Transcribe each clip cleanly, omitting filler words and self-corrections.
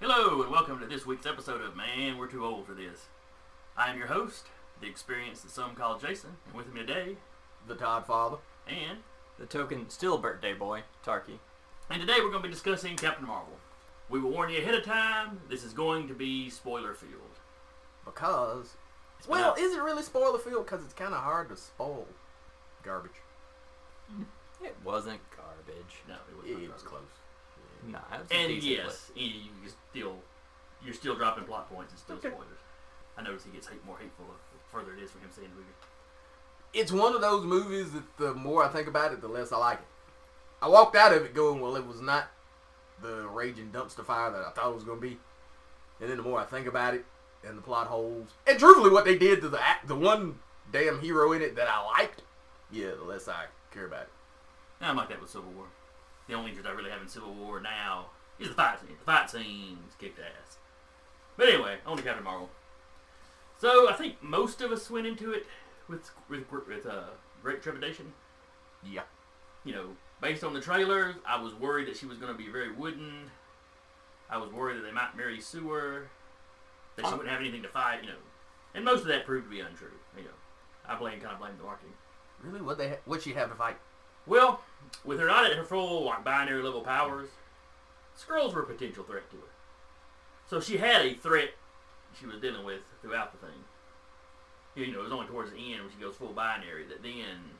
Hello, and welcome to this week's episode of Man, We're Too Old for This. I am your host, the experience that some call Jason, and with me today, the Todd Father, and the token still birthday boy, Tarky. And today we're going to be discussing Captain Marvel. We will warn you ahead of time, this is going to be spoiler-filled. Because, is it really spoiler-filled? Because it's kind of hard to spoil garbage. It wasn't garbage. No, it wasn't. It was close. Nah, it was a And decent yes, you're still dropping plot points and still spoilers. I notice he gets more hateful the further it is for him saying the movie. It's one of those movies that the more I think about it, the less I like it. I walked out of it going, well, it was not the raging dumpster fire that I thought it was going to be. And then the more I think about it, and the plot holes, and truthfully what they did to the one damn hero in it that I liked, the less I care about it. I'm like that with Civil War. The only interest I really have in Civil War now is the fight scene. The fight scenes kicked ass. But anyway, on to Captain Marvel. So I think most of us went into it with great trepidation. Yeah. You know, based on the trailers, I was worried that she was going to be very wooden. I was worried that they might marry Sewer, that she wouldn't have anything to fight, And most of that proved to be untrue. I kind of blame the marketing. Really? What'd she have to fight? Well, with her not at her full binary level powers, Skrulls were a potential threat to her. So she had a threat she was dealing with throughout the thing. It was only towards the end when she goes full binary that then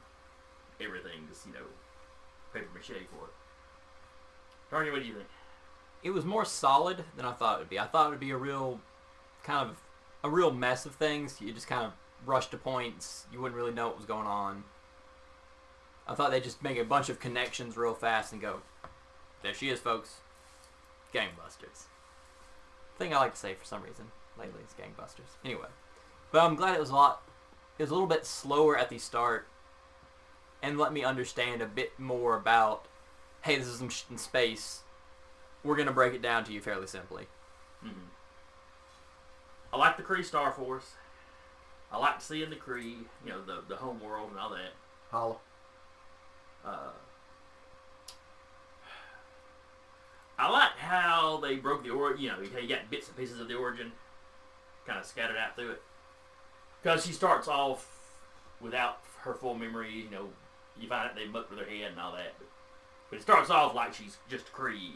everything just, paper mache for it. Target, what do you think? It was more solid than I thought it would be. I thought it would be a real mess of things. You just kind of rush to points. You wouldn't really know what was going on. I thought they'd just make a bunch of connections real fast and go, there she is, folks. Gangbusters. Thing I like to say for some reason lately is gangbusters. Anyway. But I'm glad it was a little bit slower at the start and let me understand a bit more about, hey, this is some shit in space. We're going to break it down to you fairly simply. Mm-hmm. I like the Kree Star Force. I like seeing the Kree, the home world and all that. Holla. I like how they broke the origin. You got bits and pieces of the origin kind of scattered out through it. Because she starts off without her full memory. You find out they mucked with her head and all that. But it starts off like she's just a Kree.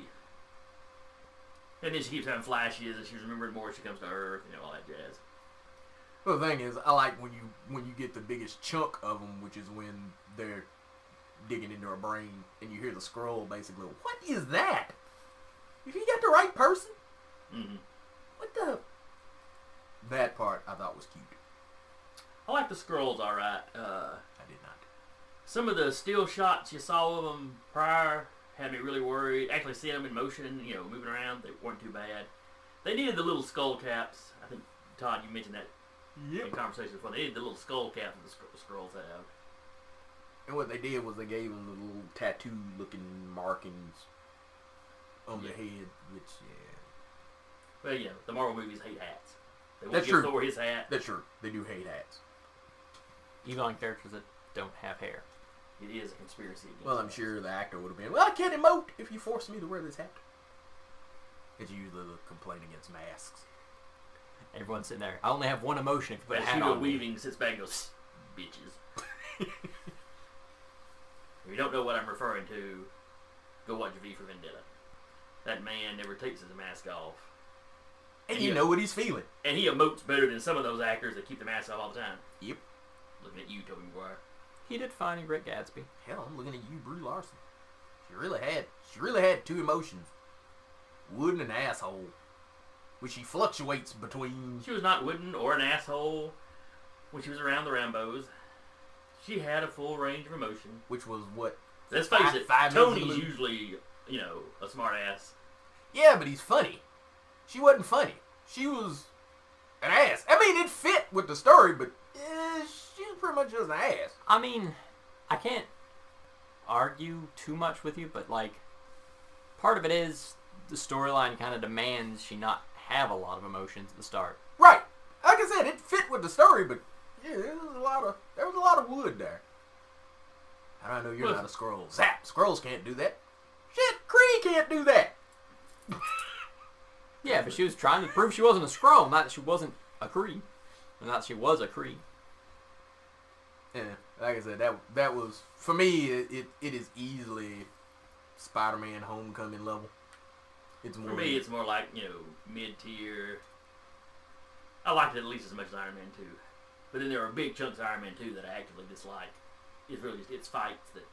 And then she keeps having flashes and she's remembering more as she comes to Earth, all that jazz. Well, the thing is, I like when you get the biggest chunk of them, which is when they're digging into her brain, and you hear the Skrull basically, what is that? If you got the right person? Mm-hmm. What the? That part I thought was cute. I like the Skrulls alright. I did not. Some of the still shots you saw of them prior had me really worried. Actually seeing them in motion, moving around, they weren't too bad. They needed the little skull caps. I think, Todd, you mentioned that in conversation before. They needed the little skull caps that the Skrulls have. And what they did was they gave them the little tattoo-looking markings on their head, which, Well, the Marvel movies hate hats. They won't That's give true. Thor his hat. That's true. They do hate hats. Even on characters that don't have hair. It is a conspiracy against Well, I'm hats. sure the actor would have been, well, I can't emote if you force me to wear this hat. It's usually the complaint against masks. Everyone's sitting there. I only have one emotion if you put a But hat Hugo on me. Weaving sits back and goes, bitches. If you don't know what I'm referring to, go watch V for Vendetta. That man never takes his mask off. And you know what he's feeling. And he emotes better than some of those actors that keep the mask off all the time. Yep. Looking at you, Tobey Maguire. He did fine in Great Gatsby. Hell, I'm looking at you, Brie Larson. She really had two emotions. Wooden and asshole. Which she fluctuates between. She was not wooden or an asshole when she was around the Rambos. She had a full range of emotion. Which was what? Let's face it, five minutes Tony's of the movie. usually, a smart ass. Yeah, but he's funny. She wasn't funny. She was an ass. I mean, it fit with the story, but she was pretty much just an ass. I mean, I can't argue too much with you, but, part of it is the storyline kind of demands she not have a lot of emotions at the start. Right. Like I said, it fit with the story, but there was a lot of wood there. I know you're not a Skrull. Zap! Skrulls can't do that. Shit, Kree can't do that. Yeah, but she was trying to prove she wasn't a Skrull, not that she wasn't a Kree. Or not that she was a Kree. Yeah, like I said, that was for me. It is easily Spider-Man Homecoming level. It's more For me, it's more like, mid-tier. I liked it at least as much as Iron Man 2. But then there are big chunks of Iron Man 2 that I actively dislike. It's really just, it's fights that...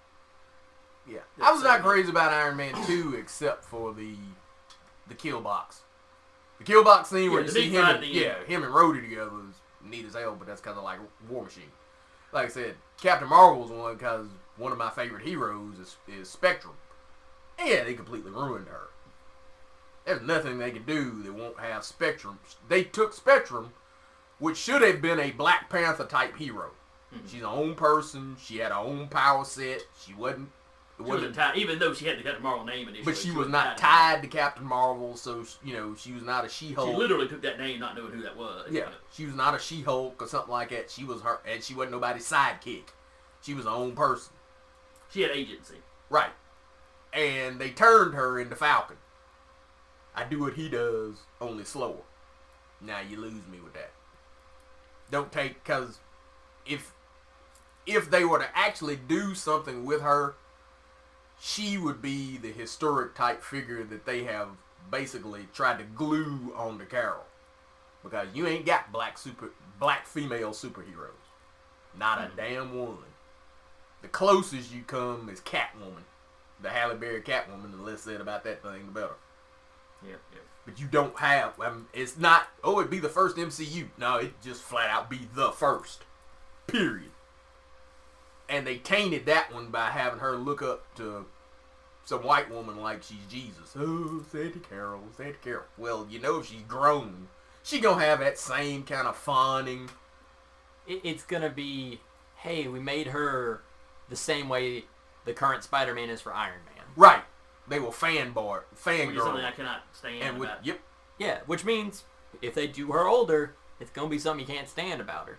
Yeah. I was not crazy about Iron Man 2 except for the kill box. The kill box scene where you see him and Rhodey together is neat as hell, but that's because I like War Machine. Like I said, Captain Marvel's one because one of my favorite heroes is Spectrum. And yeah, they completely ruined her. There's nothing they can do that won't have Spectrum. They took Spectrum, which should have been a Black Panther type hero. Mm-hmm. She's her own person. She had her own power set. She wasn't tied, even though she had the Captain Marvel name initially. But she was not tied to Captain Marvel, so she was not a She-Hulk. She literally took that name not knowing who that was. Yeah, she was not a She-Hulk or something like that. She was her, and she wasn't nobody's sidekick. She was her own person. She had agency. Right. And they turned her into Falcon. I do what he does, only slower. Now you lose me with that. Don't take, because if they were to actually do something with her, she would be the historic type figure that they have basically tried to glue onto Carol. Because you ain't got black female superheroes. Not a damn one. The closest you come is Catwoman. The Halle Berry Catwoman. The less said about that thing, the better. Yeah. But you don't have, it's not, it'd be the first MCU. No, it just flat out be the first. Period. And they tainted that one by having her look up to some white woman like she's Jesus. Oh, Santa Carol. Well, if she's grown, she gonna have that same kind of fawning. It's gonna be, hey, we made her the same way the current Spider-Man is for Iron Man. Right. They will fangirl. Which is something I cannot stand about. Yep. Yeah, which means if they do her older, it's gonna be something you can't stand about her.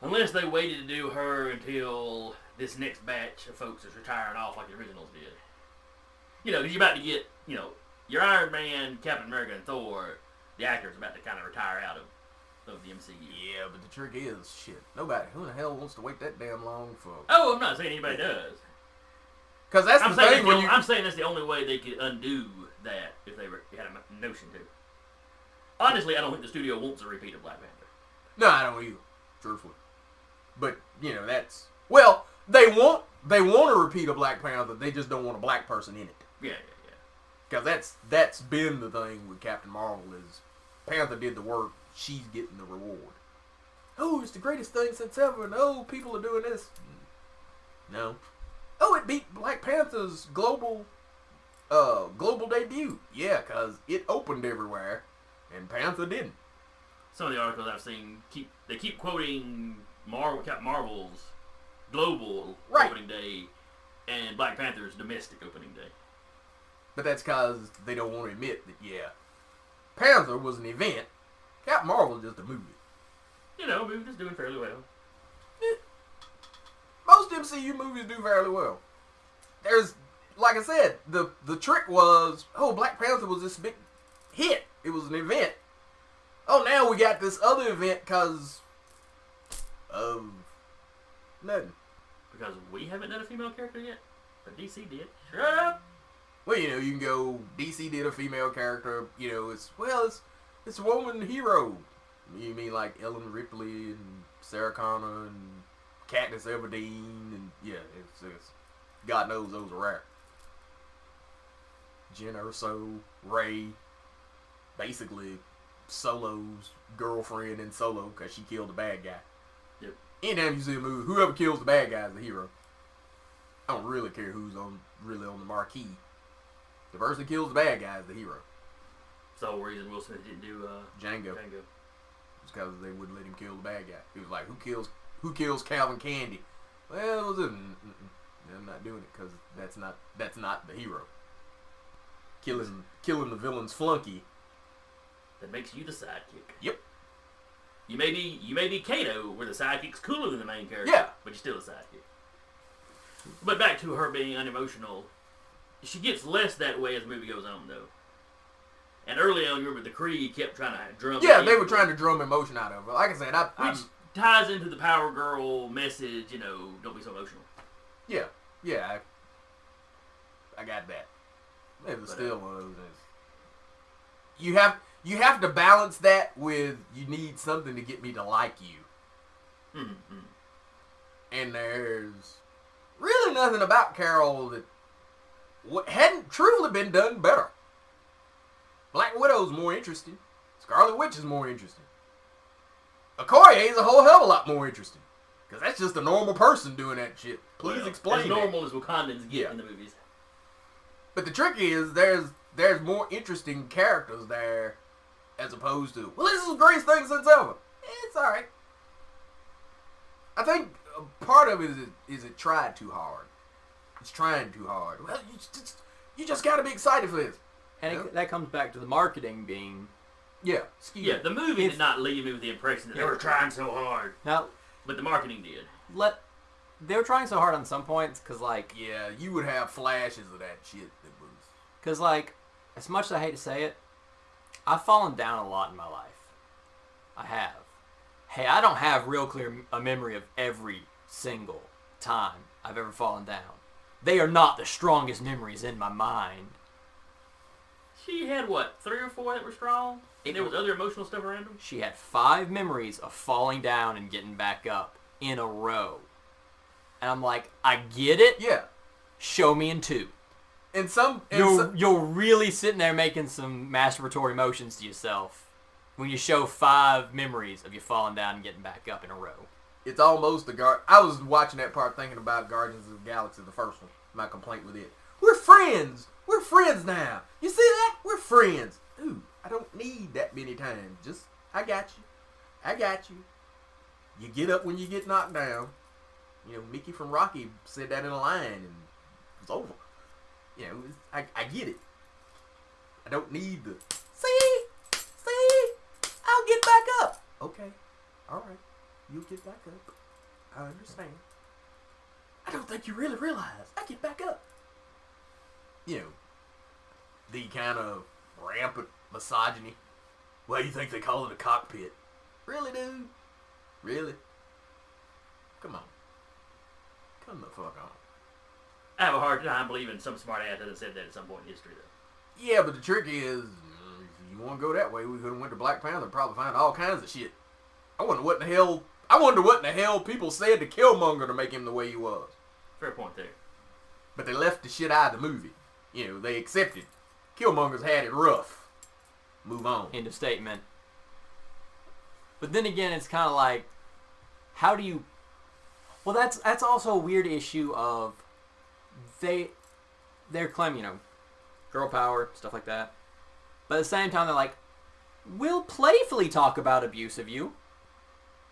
Unless they waited to do her until this next batch of folks is retiring off like the originals did. Because you're about to get, your Iron Man, Captain America, and Thor, the actor's about to kind of retire out of the MCU. Yeah, but the trick is, shit, nobody, who the hell wants to wait that damn long for... Oh, I'm not saying anybody does. Because that's the thing when I'm saying that's the only way they could undo that if they had a notion to. Honestly, I don't think the studio wants a repeat of Black Panther. No, I don't either, truthfully. But, that's... Well, they want a repeat of Black Panther, they just don't want a black person in it. Yeah. Because that's been the thing with Captain Marvel is Panther did the work, she's getting the reward. Oh, it's the greatest thing since ever, and oh, people are doing this. No. Oh, it beat Black Panther's global debut. Yeah, because it opened everywhere, and Panther didn't. Some of the articles I've seen keep quoting Captain Marvel's global opening day and Black Panther's domestic opening day. But that's because they don't want to admit that, Panther was an event. Captain Marvel is just a movie. Movie just doing fairly well. Most MCU movies do fairly well. There's, like I said, the trick was, Black Panther was this big hit. It was an event. Oh, now we got this other event because of nothing. Because we haven't done a female character yet, but DC did. Shut up! Well, you can go, DC did a female character, it's a woman hero. You mean like Ellen Ripley and Sarah Connor and Katniss Everdeen, and it's God knows those are rare. Jen Erso, Rey, basically Solo's girlfriend in Solo because she killed the bad guy. Yep. Anytime you see a movie, whoever kills the bad guy is the hero. I don't really care who's really on the marquee. The person that kills the bad guy is the hero. That's the whole reason Will Smith didn't do Django. It's because they wouldn't let him kill the bad guy. He was like, who kills Calvin Candy? Well, it was I'm not doing it because that's not the hero. Killing the villain's flunky. That makes you the sidekick. Yep. You may be Kato, where the sidekick's cooler than the main character. Yeah. But you're still a sidekick. But back to her being unemotional, she gets less that way as the movie goes on, though. And early on, you remember the Kree kept trying to drum. Yeah, they were trying to drum emotion out of her. Like I said, which ties into the Power Girl message. You know, don't be so emotional. Yeah, I got that. It was still one of those things. You have to balance that with you need something to get me to like you. Mm-hmm. And there's really nothing about Carol that hadn't truly been done better. Black Widow's more interesting. Scarlet Witch is more interesting. Okoye is a whole hell of a lot more interesting. Because that's just a normal person doing that shit. Please explain as normal as Wakandans get in the movies. But the trick is there's more interesting characters there as opposed to, well, this is the greatest thing since ever. It's alright. I think part of it is it tried too hard. It's trying too hard. Well, you just got to be excited for this. And that comes back to the marketing being... Yeah, the movie did not leave me with the impression that they were trying so hard. Now, but the marketing did. They were trying so hard on some points, because, like... Yeah, you would have flashes of that shit that was... Because, like, as much as I hate to say it, I've fallen down a lot in my life. I have. Hey, I don't have real clear a memory of every single time I've ever fallen down. They are not the strongest memories in my mind. She had, 3 or 4 that were strong? And there was other emotional stuff around them? She had 5 memories of falling down and getting back up in a row. And I'm like, I get it. Yeah. Show me in 2. You're really sitting there making some masturbatory motions to yourself when you show 5 memories of you falling down and getting back up in a row. It's almost I was watching that part thinking about Guardians of the Galaxy, the first one. My complaint with it. We're friends. We're friends now. You see that? We're friends. Dude, I don't need that many times. Just, I got you. I got you. You get up when you get knocked down. You know, Mickey from Rocky said that in a line and it's over. You know, I get it. I don't need the, see, I'll get back up. Okay, all right, you'll get back up. I understand. I don't think you really realize I get back up. You know, the kind of rampant misogyny. Why do you think they call it a cockpit? Really, dude? Really? Come on. Come the fuck on. I have a hard time believing some smart ass hasn't said that at some point in history, though. Yeah, but the trick is, if you want to go that way, we could have went to Black Panther and probably find all kinds of shit. I wonder what in the hell people said to Killmonger to make him the way he was. Fair point there. But they left the shit out of the movie. You know, they accepted. Killmonger's had it rough. Move on. End of statement. But then again, it's kind of like, how do you... Well, that's also a weird issue of they're claiming, girl power, stuff like that. But at the same time, they're like, we'll playfully talk about abuse of you.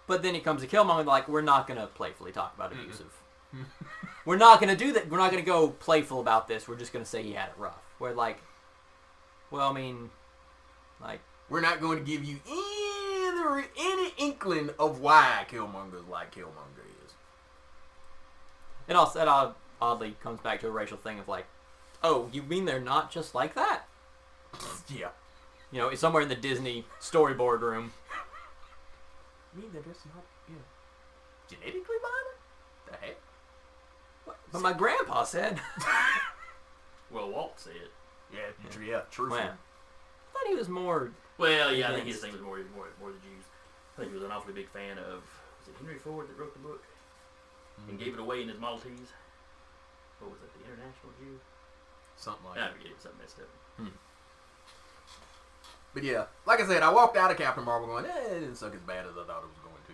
But then it comes to Killmonger, like, we're not going to playfully talk about abusive. We're not going to do that. We're not going to go playful about this. We're just going to say he had it rough. We're like, well, I mean, like... We're not going to give you any inkling of why Killmonger's like Killmonger is. It also that oddly comes back to a racial thing of like, oh, you mean they're not just like that? Yeah. It's somewhere in the Disney storyboard room. You mean they're just not, genetically violent? The heck? But my grandpa said. Well, Walt said. Yeah, true. Well, I thought he was more... Well, yeah, I think his thing was more the Jews. I think he was an awfully big fan of, was it Henry Ford that wrote the book? And gave it away in his Maltese? What was it, the International Jew? Something like I that. forget, it was something messed up. But yeah, like I said, I walked out of Captain Marvel going, it didn't suck as bad as I thought it was going to.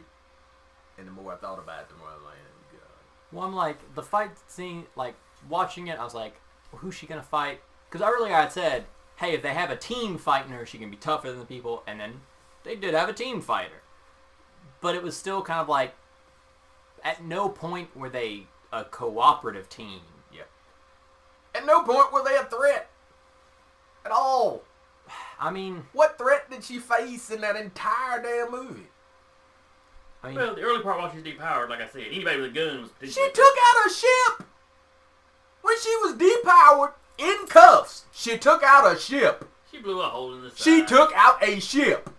And the more I thought about it, the more I was like, oh, God. Well, I'm like, the fight scene, like, watching it, I was like, well, who's she going to fight? Because earlier I had said, hey, if they have a team fighting her, she can be tougher than the people. And then they did have a team fighter. But it was still kind of like, at no point were they a cooperative team. Yeah. At no point were they a threat. At all. I mean... What threat did she face in that entire damn movie? I mean, well, the early part while she's depowered, like I said, anybody with a gun was... She took out a ship! When she was depowered, in cuffs, she took out a ship. She blew a hole in the side. She took out a ship.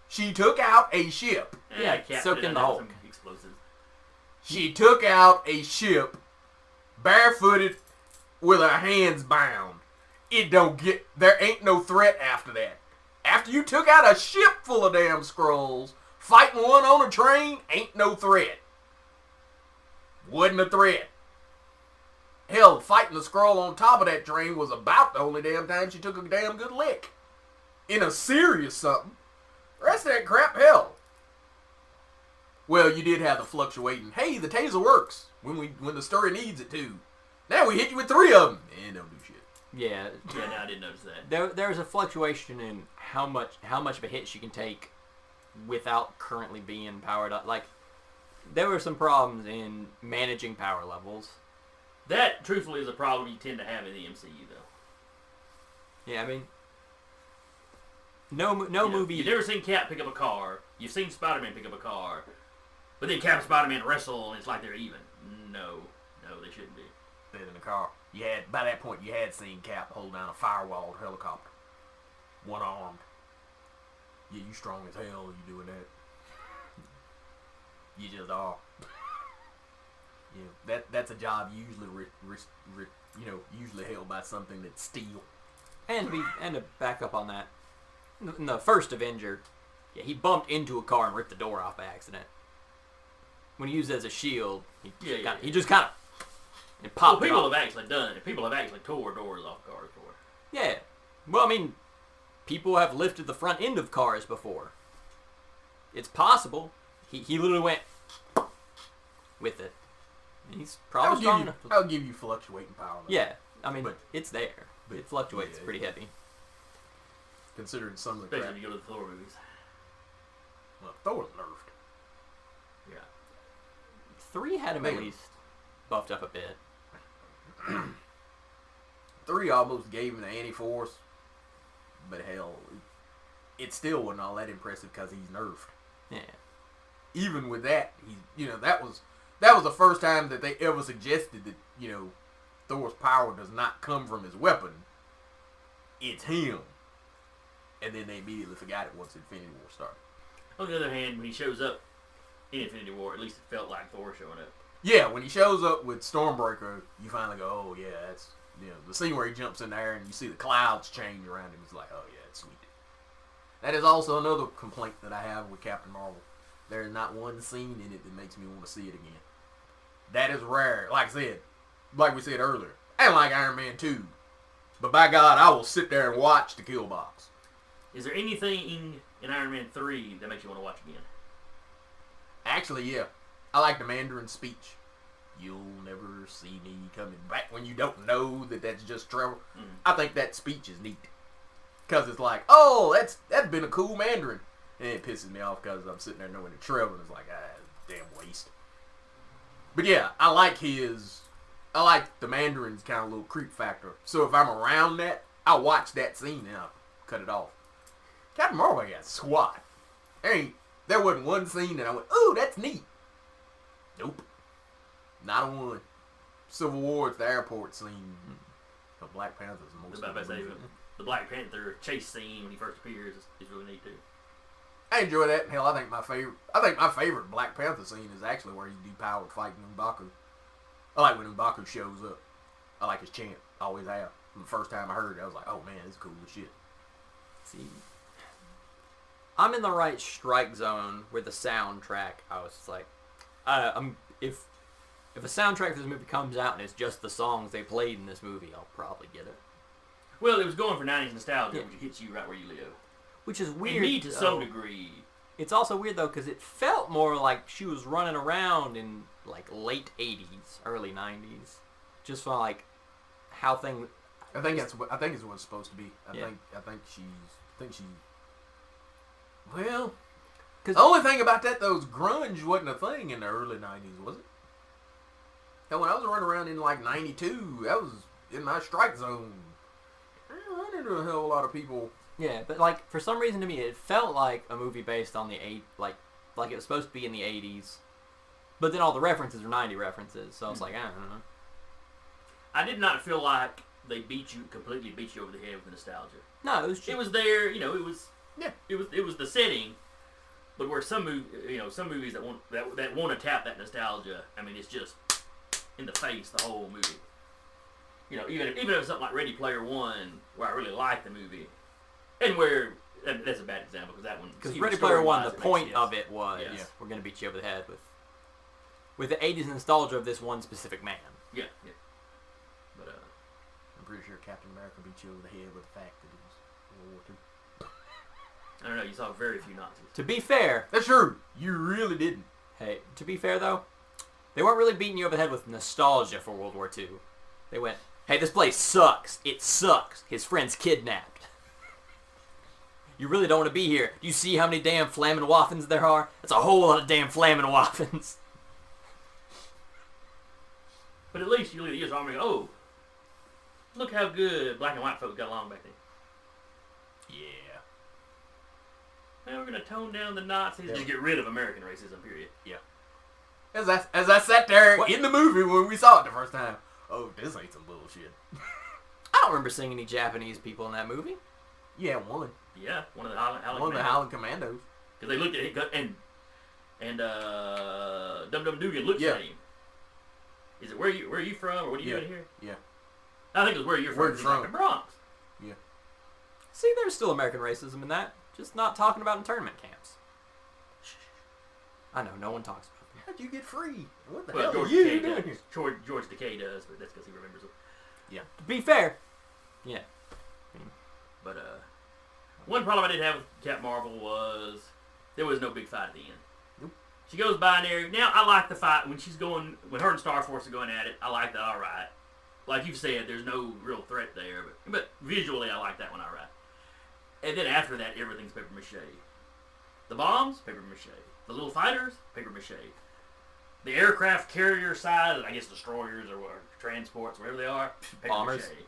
She took out a ship. Yeah, Captain soaked in the Hulk. some explosives. She took out a ship barefooted with her hands bound. There ain't no threat after that. After you took out a ship full of damn Skrulls, fighting one on a train ain't no threat. Wasn't a threat. Hell, fighting the Skrull on top of that train was about the only damn time she took a damn good lick. In a serious something. The rest of that crap, hell. Well, you did have the fluctuating, hey, the taser works when the story needs it to. Now we hit you with 3 of them. And don't do shit. Yeah. Yeah, no, I didn't notice that. There's a fluctuation in how much of a hit she can take without currently being powered up. Like, there were some problems in managing power levels. That, truthfully, is a problem you tend to have in the MCU, though. Yeah, I mean, no movie. You've never seen Cap pick up a car. You've seen Spider-Man pick up a car. But then Cap and Spider-Man wrestle, and it's like they're even. No, they shouldn't be. Dead in the car. By that point, you had seen Cap hold down a firewalled helicopter. One-armed. Yeah, you strong as hell, you doing that. You just are. Yeah, that's a job usually, usually held by something that's steel. And to back up on that, in the first Avenger, yeah, he bumped into a car and ripped the door off by accident. When he used it as a shield, he just kind of popped it off. People have actually done it. People have actually tore doors off cars before. Yeah. Well, I mean, people have lifted the front end of cars before. It's possible. He literally went with it. He's probably strong enough. I'll give you fluctuating power level. Yeah. I mean, But- it's there. It fluctuates pretty heavy. Considering some of the Especially crap. when you go to the Thor movies. Well, Thor's nerfed. Yeah. 3 had him at Man. least buffed up a bit. 3 almost gave him the anti-force. But hell, it still wasn't all that impressive because he's nerfed. Yeah. Even with that, that was the first time that they ever suggested that, Thor's power does not come from his weapon. It's him. And then they immediately forgot it once Infinity War started. On the other hand, when he shows up in Infinity War, at least it felt like Thor showing up. Yeah, when he shows up with Stormbreaker, you finally go, oh yeah, that's, the scene where he jumps in there and you see the clouds change around him. It's like, oh yeah, it's sweet. That is also another complaint that I have with Captain Marvel. There is not one scene in it that makes me want to see it again. That is rare. Like we said earlier, I didn't like Iron Man 2. But by God, I will sit there and watch the kill box. Is there anything in Iron Man 3 that makes you want to watch again? Actually, yeah. I like the Mandarin speech. You'll never see me coming back when you don't know that that's just Trevor. Mm. I think that speech is neat. Because it's like, oh, that's been a cool Mandarin. And it pisses me off because I'm sitting there knowing that Trevor is like, damn waste. But yeah, I like the Mandarin's kind of little creep factor. So if I'm around that, I'll watch that scene and I'll cut it off. Captain Marvel got squat. There wasn't one scene that I went, ooh, that's neat. Nope. Not a one. Civil War, it's the airport scene. The Black Panther's the most. I was about to say, the Black Panther chase scene when he first appears is really neat too. I enjoy that. Hell, I think my favorite Black Panther scene is actually where he's depowered fighting M'Baku. I like when M'Baku shows up. I like his chant. I always have. From the first time I heard it, I was like, oh man, this is cool as shit. See, I'm in the right strike zone with the soundtrack. I was just like, if a soundtrack for this movie comes out and it's just the songs they played in this movie, I'll probably get it. Well, it was going for 90s nostalgia, Yeah. which hits you right where you live. Which is weird. And me to though. some degree. It's also weird though because it felt more like she was running around in like late 80s, early 90s, just for like how things. I think it's what it's supposed to be. I Yeah. think she's. Well, 'Cause- the only thing about that though is grunge wasn't a thing in the early '90s, was it? Hell, when I was running around in like '92, that was in my strike zone. I didn't know a hell of a lot of people. Yeah, but like for some reason to me, it felt like a movie based on the like it was supposed to be in the 80s, but then all the references are 90 references, so I was like, I don't know. I did not feel like they completely beat you over the head with the nostalgia. No, it was just, It was there, it was Yeah. it was the setting, but where some movies that want to tap that nostalgia, I mean, it's just in the face the whole movie. Even if it's something like Ready Player One, where I really like the movie, and that's a bad example because that one because Ready Player One, the story-wise, it point makes of sense. it was Yes. we're gonna beat you over the head with the '80s nostalgia of this one specific man. Yeah. But I'm pretty sure Captain America beat you over the head with the fact that it was World War II. I don't know. You saw very few Nazis. To be fair, That's true. You really didn't. hey, to be fair though, they weren't really beating you over the head with nostalgia for World War II. They went, hey, this place sucks. It sucks. His friend's kidnapped. You really don't want to be here. Do you see how many damn flaming waffens there are? That's a whole lot of damn flaming waffens. But at least you look at the U.S. Army and go, oh, look how good black and white folks got along back then. Yeah. Now we're going to tone down the Nazis and get rid of American racism, period. As I sat there in the movie when we saw it the first time, oh, this ain't some bullshit. I don't remember seeing any Japanese people in that movie. Yeah, one. Yeah, one of the Howling One of the Howling Commandos. Because they looked at him and Dum Dum Dugan looks Yeah. at him. Is it where are you from or what are you doing here? Yeah. I think it was where you're Where from. you He's like, from? the Bronx. See, there's still American racism in that. Just not talking about internment camps. I know, no one talks about them. How'd you get free? What the Well, hell George are you Takei doing does. here? George Takei does, but that's because he remembers it. To be fair, yeah. But one problem I did have with Captain Marvel was there was no big fight at the end. Nope. She goes binary. Now I like the fight when when her and Star Force are going at it. I like that. All right. Like you said, there's no real threat there, but visually I like that one. All right. And then after that, everything's paper mache. The bombs, paper mache. The little fighters, paper mache. The aircraft carrier side, I guess destroyers or transports, whatever they are, paper Bombers. mache.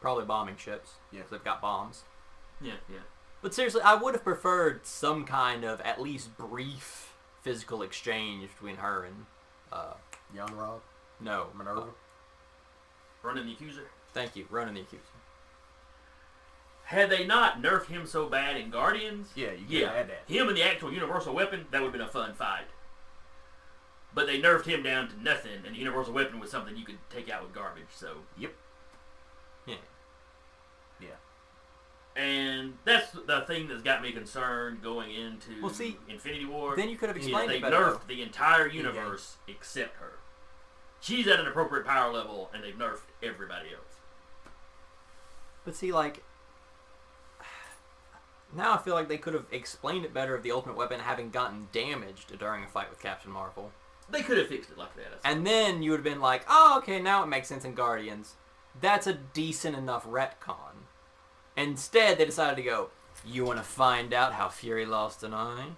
Probably bombing ships. Yeah. Because they've got bombs. Yeah. But seriously, I would have preferred some kind of at least brief physical exchange between her and, Young Rob, no. Minerva. Running the accuser. Thank you, Ronan the Accuser. Had they not nerfed him so bad in Guardians, Yeah, you could have had that. him and the actual universal weapon, that would have been a fun fight. But they nerfed him down to nothing, and the universal weapon was something you could take out with garbage. So Yep. Yeah. and that's the thing that's got me concerned going into Well, see, Infinity War. then you could have is explained they it better, nerfed though. the entire universe except her. She's at an appropriate power level, and they've nerfed everybody else. But see, like, now I feel like they could have explained it better of the ultimate weapon having gotten damaged during a fight with Captain Marvel. They could have fixed it like that. And then you would have been like, oh, okay, now it makes sense in Guardians. That's a decent enough retcon. Instead, they decided to go, you want to find out how Fury lost an eye?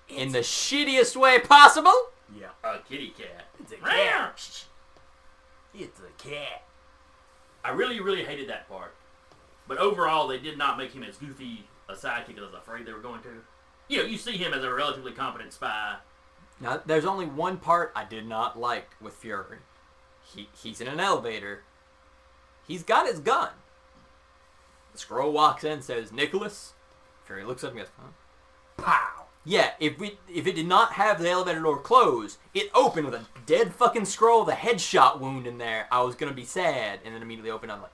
In the shittiest way possible? Yeah. A kitty cat. It's a Meow. cat. It's a cat. I really, really hated that part. But overall, they did not make him as goofy a sidekick as I was afraid they were going to. You see him as a relatively competent spy. Now, there's only one part I did not like with Fury. He's in an elevator. He's got his gun. The Skrull walks in and says, Nicholas. Fury looks up and goes, huh? Pow. Yeah, if it did not have the elevator door closed, it opened with a dead fucking Skrull with a headshot wound in there. I was going to be sad, and then immediately opened. I'm like,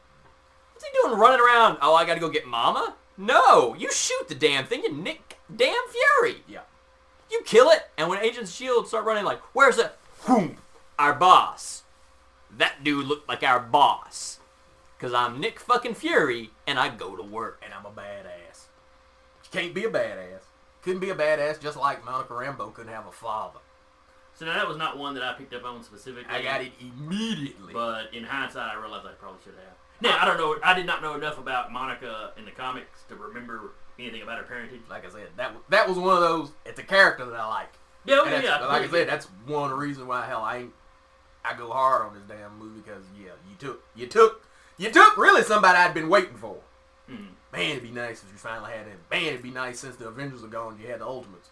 what's he doing running around? Oh, I got to go get Mama? No, you shoot the damn thing, you nick damn Fury. Yeah. You kill it, and when Agents of S.H.I.E.L.D. start running like, where's the... Whoom, our boss. That dude looked like our boss. Because I'm Nick fucking Fury, and I go to work. And I'm a badass. You can't be a badass. Couldn't be a badass just like Monica Rambeau couldn't have a father. So now that was not one that I picked up on specifically. I got it immediately. But in hindsight, I realized I probably should have. Now, I don't know. I did not know enough about Monica in the comics to remember anything about her parentage. Like I said, that was one of those. It's a character that I like. Yeah, And that's- yeah. like I said, that's one of the reasons why I go hard on this damn movie because you took really somebody I'd been waiting for. Hmm. Man, it'd be nice if you finally had it. Man, it'd be nice since the Avengers are gone, you had the Ultimates.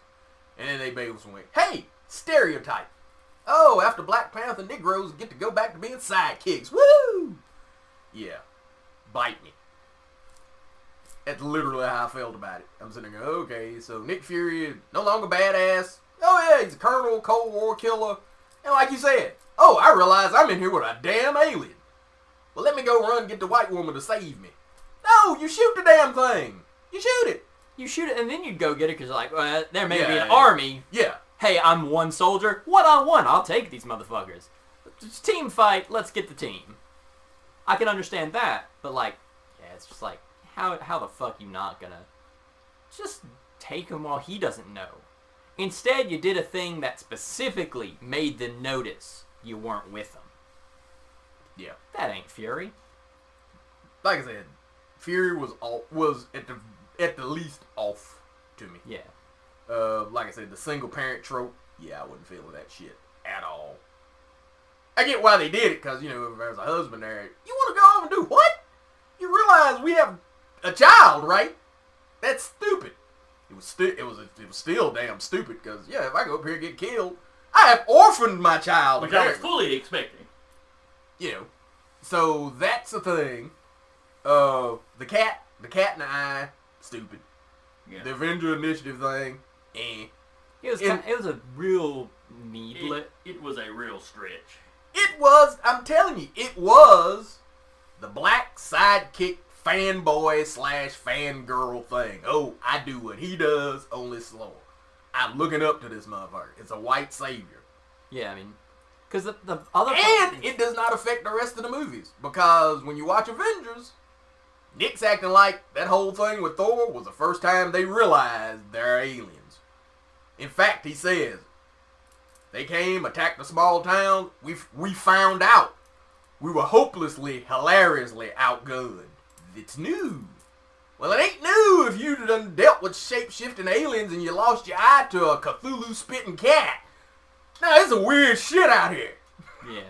And then they basically went, hey, stereotype. Oh, after Black Panther, Negroes get to go back to being sidekicks. Woo! Yeah. bite me. That's literally how I felt about it. I'm sitting there, okay, so Nick Fury, no longer badass. Oh yeah, he's a Colonel, Cold War killer. And like you said, oh, I realize I'm in here with a damn alien. Well, let me go run and get the white woman to save me. No, you shoot the damn thing. You shoot it. You shoot it, and then you'd go get it because you're like, well, there may be Yeah, an yeah. army. Yeah. Hey, I'm one soldier. 1-on-1. I'll take these motherfuckers. It's a team fight. Let's get the team. I can understand that, but like, yeah, it's just like, how the fuck you not gonna just take him while he doesn't know? Instead, you did a thing that specifically made them notice you weren't with them. Yeah. That ain't Fury. Like I said, Fury was at the least off to me. Yeah. Like I said, the single parent trope, yeah, I wasn't feeling that shit at all. I get why they did it, because, you know, if there's a husband there, you want to go home and do what? You realize we have a child, right? That's stupid. It was still damn stupid, because, yeah, if I go up here and get killed, I have orphaned my child. Which I was fully expecting. You know, so that's the thing. The cat in the eye, stupid. Yeah. The Avenger Initiative thing, It was a real needlet. It was a real stretch. It was, I'm telling you, it was the black sidekick fanboy / fangirl thing. Oh, I do what he does, only slower. I'm looking up to this motherfucker. It's a white savior. Yeah, I mean, because the other And it does not affect the rest of the movies. Because when you watch Avengers, Nick's acting like that whole thing with Thor was the first time they realized they're aliens. In fact, he says, they came, attacked a small town, we found out. We were hopelessly, hilariously outgunned. It's new. Well, it ain't new if you done dealt with shape-shifting aliens and you lost your eye to a Cthulhu-spitting cat. Now, it's a weird shit out here. yeah,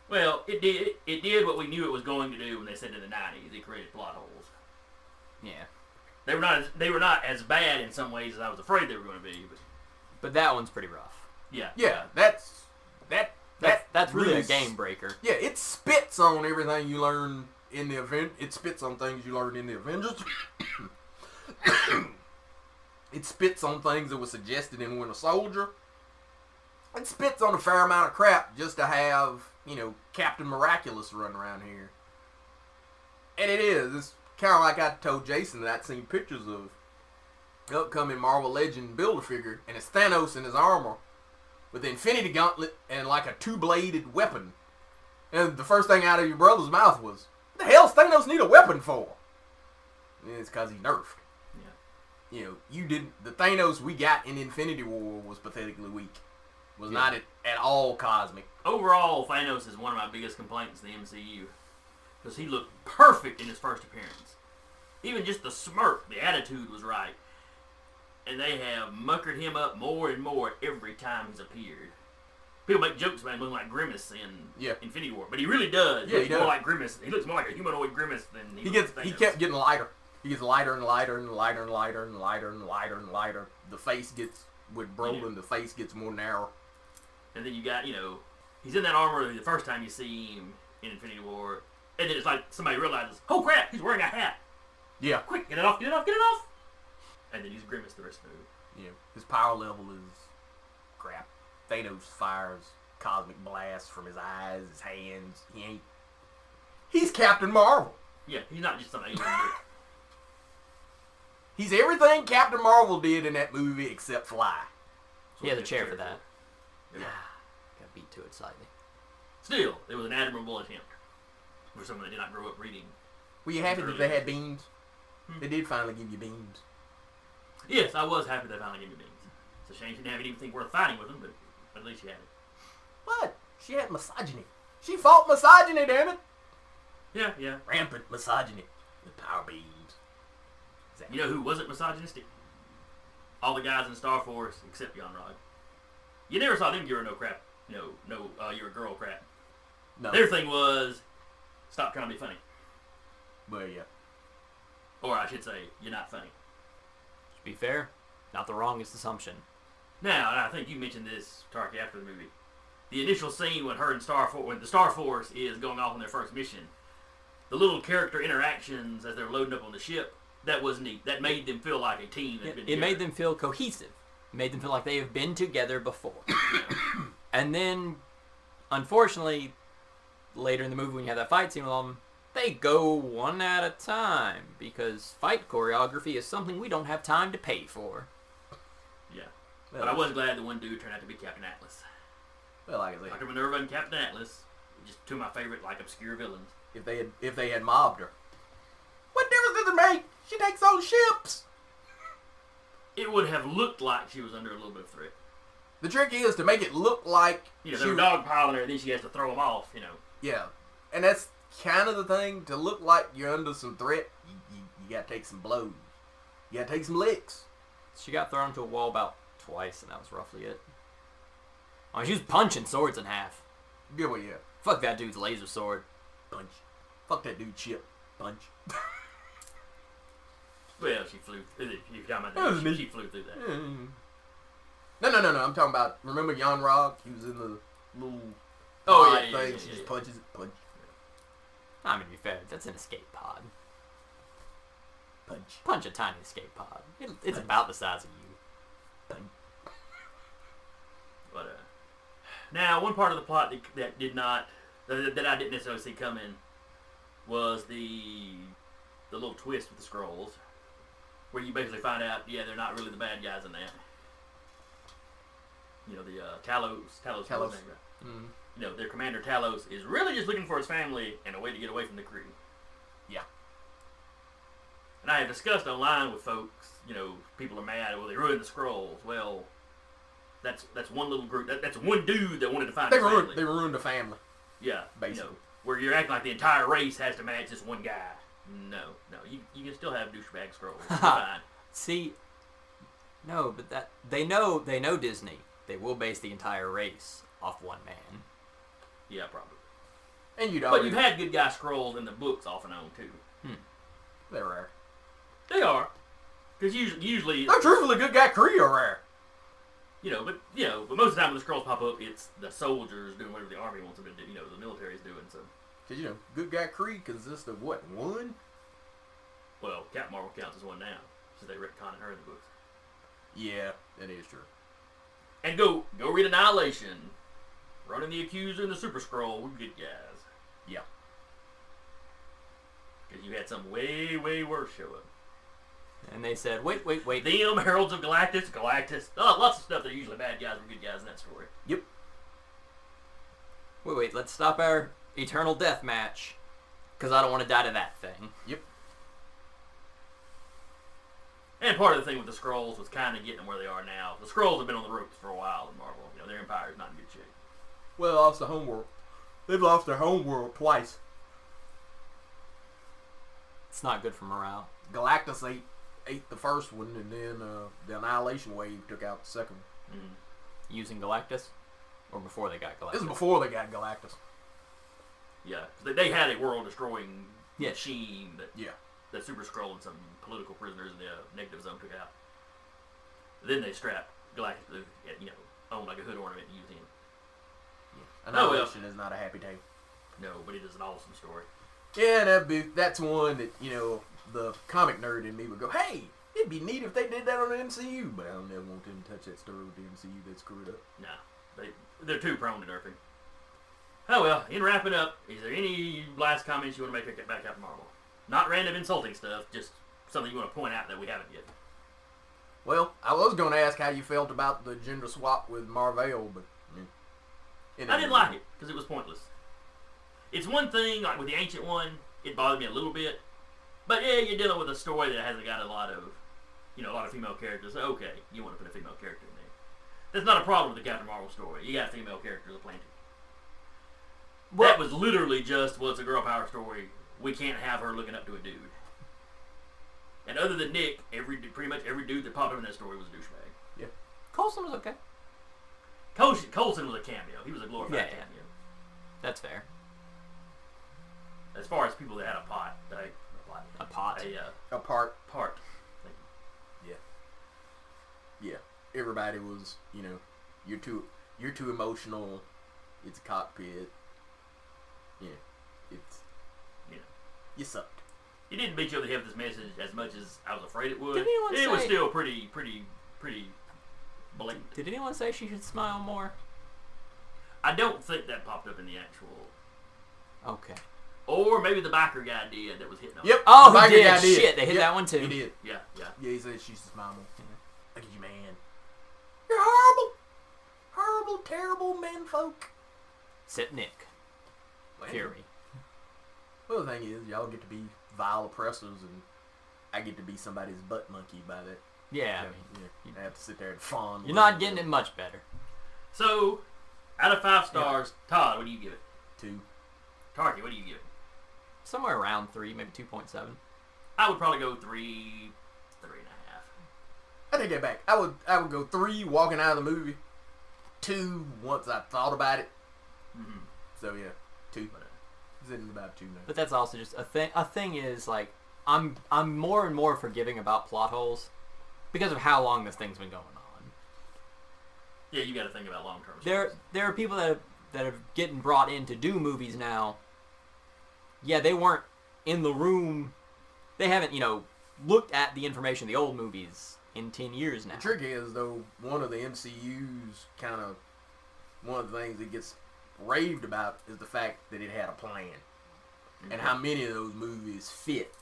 Well, it did what we knew it was going to do when they said in the 90s. It created plot holes. yeah. They were not as bad in some ways as I was afraid they were going to be, But that one's pretty rough. yeah. Yeah, that's really a really game breaker. Yeah, it spits on everything you learn in the event. It spits on things you learned in the Avengers. It spits on things that were suggested in Winter Soldier. It spits on a fair amount of crap just to have, you know, Captain Miraculous run around here. And it is. It's kind of like I told Jason that I'd seen pictures of the upcoming Marvel Legend Build-A-Figure, and it's Thanos in his armor with the Infinity Gauntlet and like a two-bladed weapon. And the first thing out of your brother's mouth was, what the hell does Thanos need a weapon for? And it's because he's nerfed. Yeah. You know, the Thanos we got in Infinity War was pathetically weak. Was not at all cosmic. Overall, Thanos is one of my biggest complaints in the MCU. Because he looked perfect in his first appearance. Even just the smirk, the attitude was right. And they have muckered him up more and more every time he's appeared. People make jokes about him looking like Grimace in Infinity War, but he really does. He looks more like Grimace. He looks more like a humanoid Grimace than He kept getting lighter. He gets lighter and lighter and lighter and lighter and lighter and lighter and lighter. The face gets, with Brolin, the face gets more narrow. And then you got, you know, he's in that armor the first time you see him in Infinity War, and then it's like somebody realizes, oh crap, he's wearing a hat. Yeah. Quick, get it off, get it off, get it off. And then he's Grimace the rest of the movie. Yeah. His power level is crap. Thanos fires cosmic blasts from his eyes, his hands. He's Captain Marvel. Yeah, he's not just some alien. He's everything Captain Marvel did in that movie except fly. He has a chair for that. Yeah. Got beat to it slightly. Still, it was an admirable attempt for someone that did not grow up reading. Were you happy that they had beams? They did finally give you beams. Yes, I was happy they finally gave me beans. It's a shame she didn't have anything worth fighting with them, but at least she had it. What? She had misogyny. She fought misogyny, damn it. Yeah. Rampant misogyny with power beams. Exactly. You know who wasn't misogynistic? All the guys in Star Force except Yon Rod. You never saw them give her no crap. You're a girl crap. No. Their thing was, stop trying to be funny. Well, yeah. Or I should say, you're not funny. To be fair, not the wrongest assumption. Now, and I think you mentioned this, Tarky, after the movie. The initial scene when her and when the Star Force is going off on their first mission, the little character interactions as they're loading up on the ship, that was neat. That made them feel like a team. It made them feel cohesive. It made them feel like they have been together before. And then, unfortunately, later in the movie when you have that fight scene with them, they go one at a time because fight choreography is something we don't have time to pay for. Yeah. But I was glad the one dude turned out to be Captain Atlas. Well, like I said, Dr. Minerva and Captain Atlas, just two of my favorite, like, obscure villains. if they had mobbed her, what difference does it make? She takes on ships. It would have looked like she was under a little bit of threat. The trick is to make it look like You know, they were dogpiling her, and then she has to throw them off, you know. Yeah, and that's kind of the thing. To look like you're under some threat, you gotta take some blows. You gotta take some licks. She got thrown to a wall about twice, and that was roughly it. I mean, she was punching swords in half. Good one, yeah. Fuck that dude's laser sword. Punch. Fuck that dude, ship. Punch. Well, she flew. If you're talking about That was that, neat. she flew through that. No. I'm talking about. Remember Jan Rog? He was in the little Oh, pod yeah, thing. yeah, She yeah, just yeah. punches it. Punch. I mean, to be fair, that's an escape pod. Punch. Punch a tiny escape pod. It's Punch. about the size of you. Punch. But now one part of the plot that did not that I didn't necessarily see coming was the little twist with the scrolls, where you basically find out, yeah, they're not really the bad guys in that. You know, the Talos. Talos. Name, right? Mm. You know, their commander Talos is really just looking for his family and a way to get away from the Kree. Yeah. And I have discussed online with folks, you know, people are mad, well, they ruined the scrolls. Well, that's one little group. That's one dude that wanted to find his family. They ruined the family. Yeah, basically. You know, where you're acting like the entire race has to match this one guy. No, you can still have douchebag scrolls. It's fine. See, no, but they know Disney. They will base the entire race off one man. Yeah, probably. And you'd But already. you've had good guy scrolls in the books off and on too. They're rare. They are, because usually, No, truthfully, good guy Kree are rare. but most of the time when the scrolls pop up, it's the soldiers doing whatever the army wants them to do. You know, the military's doing. So, Because, good guy Kree consists of what? One? well, Captain Marvel counts as one now, since they retconned her in the books. Yeah, that is true. And go read Annihilation. Running the Accuser and the Super Scroll, we're good guys. Yeah. Because you had some way, way worse show up. And they said, wait. Them, Heralds of Galactus. Oh, lots of stuff that are usually bad guys were good guys in that story. Yep. Wait, let's stop our eternal death match. Because I don't want to die to that thing. Yep. And part of the thing with the Skrulls was kind of getting them where they are now. The Skrulls have been on the ropes for a while in Marvel. Their empire's not in good shape. Well, lost the homeworld. They've lost their homeworld twice. It's not good for morale. Galactus ate the first one, and then the Annihilation Wave took out the second one. Mm-hmm. Using Galactus? Or before they got Galactus? This is before they got Galactus. Yeah, 'cause they had a world-destroying Yeah. machine that Yeah. that Super Skrull and some political prisoners in the negative zone took out. Then they strapped Galactus, on like a hood ornament and used him. Annihilation is not a happy day. No, but it is an awesome story. Yeah, that's one that, the comic nerd in me would go, hey, it'd be neat if they did that on the MCU, but I don't ever want them to touch that story with the MCU. That's screwed up. Nah, they're too prone to nerfing. Oh well, in wrapping up, is there any last comments you want to make about Captain Marvel? Not random insulting stuff, just something you want to point out that we haven't yet. Well, I was going to ask how you felt about the gender swap with Marvel, but I didn't like it because it was pointless. It's one thing, like with the Ancient One, it bothered me a little bit, but yeah, you're dealing with a story that hasn't got a lot of female characters. Okay, you want to put a female character in there. That's not a problem with the Captain Marvel story. You got female characters aplenty. That was literally just, it's a girl power story. We can't have her looking up to a dude. And other than Nick, pretty much every dude that popped up in that story was a douchebag. Yeah. Coulson was okay. Coulson was a cameo. He was a glorified Yeah. cameo. That's fair. As far as people that had a pot, A pot. Apart. part. Yeah. Everybody was, you're too emotional. It's a cockpit. Yeah. It's you sucked. It didn't beat you over the head with this message as much as I was afraid it would. Did anyone it was say- still pretty blatant. Did anyone say she should smile more? I don't think that popped up in the actual. Okay. Or maybe the biker guy did that was hitting on. Yep. Oh, the he biker did. guy Shit, they hit Yep, that one too. He did. Yeah. Yeah, he said she should smile more. Look at you, man. You're horrible. Horrible, terrible men folk. Except Nick Well, Fury. Well, the thing is, y'all get to be vile oppressors, and I get to be somebody's butt monkey by that. Yeah, I have to sit there and fawn. you're not getting it much better. So, out of 5 stars, Todd, what do you give it? 2. Tarky, what do you give it? Somewhere around 3, maybe 2.7. I would probably go 3, 3.5. I take that back. I would go 3 walking out of the movie. 2 once I thought about it. Mm-hmm. So yeah, 2. Sitting about 2 now. But that's also just a thing. A thing is like I'm more and more forgiving about plot holes because of how long this thing's been going on. Yeah, you got to think about long term. There are people that are getting brought in to do movies now. Yeah, they weren't in the room. They haven't, looked at the information of the old movies in 10 years now. The trick is, though, one of the MCU's one of the things it gets raved about is the fact that it had a plan. And how many of those movies fit.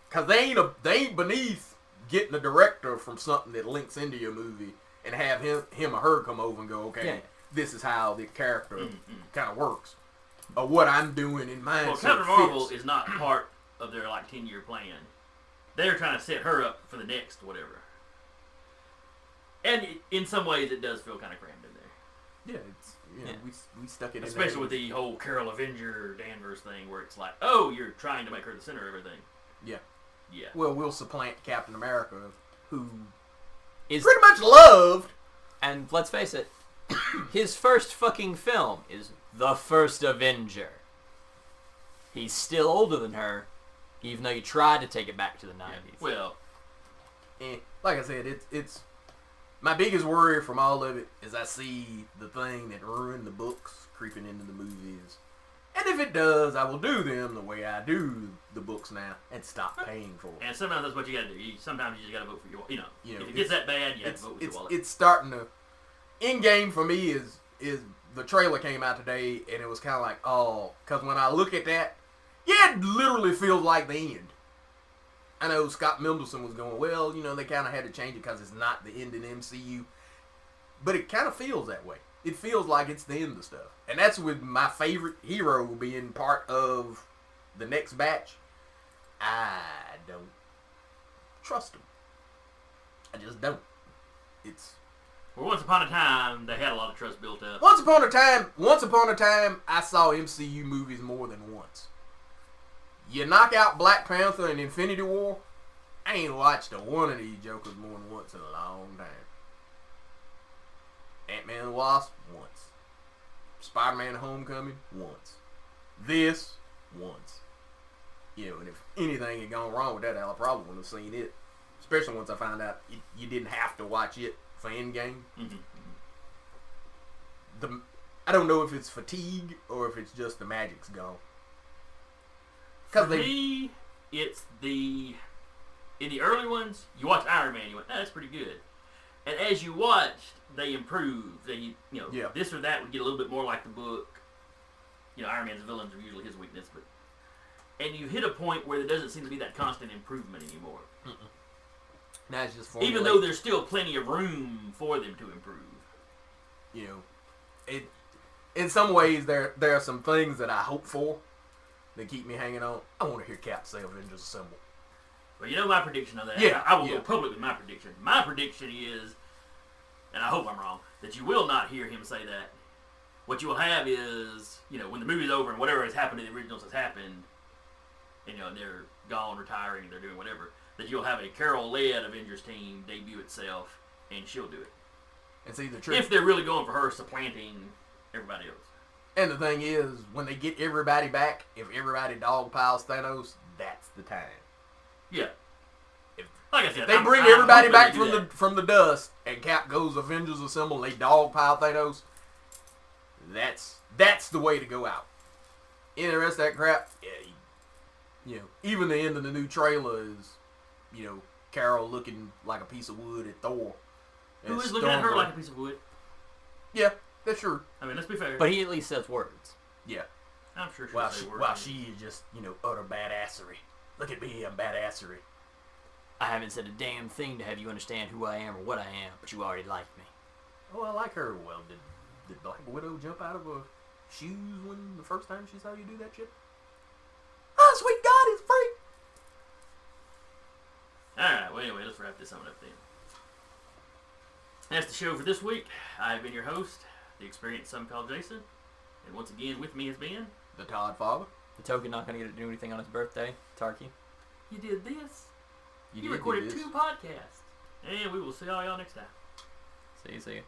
Because they ain't beneath getting a director from something that links into your movie and have him or her come over and go, okay, Yeah. this is how the character kind of works. Or what I'm doing in mine. Well, so Captain it Marvel fits. is not part of their 10-year plan. They're trying to set her up for the next whatever. And in some ways, it does feel kind of crammed in there. Yeah, it's we stuck it in Especially there. with the whole Carol Avenger Danvers thing where it's like, oh, you're trying to make her the center of everything. Yeah. Yeah. Well, we'll supplant Captain America, who Is pretty much loved. And let's face it, his first fucking film is The First Avenger. He's still older than her, even though you tried to take it back to the 90s. Well, Like I said, it's my biggest worry from all of it is I see the thing that ruined the books creeping into the movies. And if it does, I will do them the way I do the books now and stop paying for them. and sometimes that's what you got to do. Sometimes you just got to vote for your, You know, if it gets that bad, you have to vote with it's, your wallet. it's starting to... In game for me is the trailer came out today and it was kind of like, oh, because when I look at that, yeah, it literally feels like the end. I know Scott Mendelson was going, well, they kind of had to change it because it's not the end in MCU. But it kind of feels that way. It feels like it's the end of stuff. And that's with my favorite hero being part of the next batch. I don't trust him. I just don't. It's... Well, once upon a time, they had a lot of trust built up. Once upon a time, I saw MCU movies more than once. You knock out Black Panther and Infinity War, I ain't watched a one of these jokers more than once in a long time. Ant-Man and the Wasp, once. Spider-Man Homecoming, once. This, once. And if anything had gone wrong with that, I probably wouldn't have seen it. Especially once I found out you didn't have to watch it for Endgame. Mm-hmm. I don't know if it's fatigue or if it's just the magic's gone. For me, it's in the early ones, you watch Iron Man, you went, that's pretty good. And as you watched, they improved. This or that would get a little bit more like the book. Iron Man's villains are usually his weakness, and you hit a point where there doesn't seem to be that constant improvement anymore. Now it's just Even though there's still plenty of room for them to improve. In some ways there are some things that I hope for that keep me hanging on. I want to hear Cap say Avengers Assemble. Well, my prediction of that. Yeah, I will go public with my prediction. My prediction is, and I hope I'm wrong, that you will not hear him say that. What you will have is, when the movie's over and whatever has happened to the originals has happened, and they're gone, retiring, they're doing whatever, that you'll have a Carol-led Avengers team debut itself, and she'll do it. And see the trick. If they're really going for her supplanting everybody else. And the thing is, when they get everybody back, if everybody dogpiles Thanos, that's the time. Yeah. Like I said, They bring everybody back from the dust, and Cap goes Avengers Assemble, and they dogpile Thanos. That's the way to go out. Any of the rest of that crap, You know, even the end of the new trailer is, you know, Carol looking like a piece of wood at Thor. Who And is looking at her Stormbreaker- like a piece of wood? Yeah, that's true. I mean, let's be fair. But he at least says words. Yeah. I'm sure she'll While say words. while she is just, you know, utter badassery. Look at me, I'm badassery. I haven't said a damn thing to have you understand who I am or what I am, but you already like me. Oh, I like her. Well, did Black Widow jump out of her shoes when the first time she saw you do that shit? Oh, sweet God, it's free! Alright, well, anyway, let's wrap this on up then. That's the show for this week. I've been your host, the experienced some called Jason. And once again, with me has been... The Todd father. The token not going to get to do anything on his birthday, Tarky. You did this. You did recorded do this. 2 podcasts. And we will see all y'all next time. See you.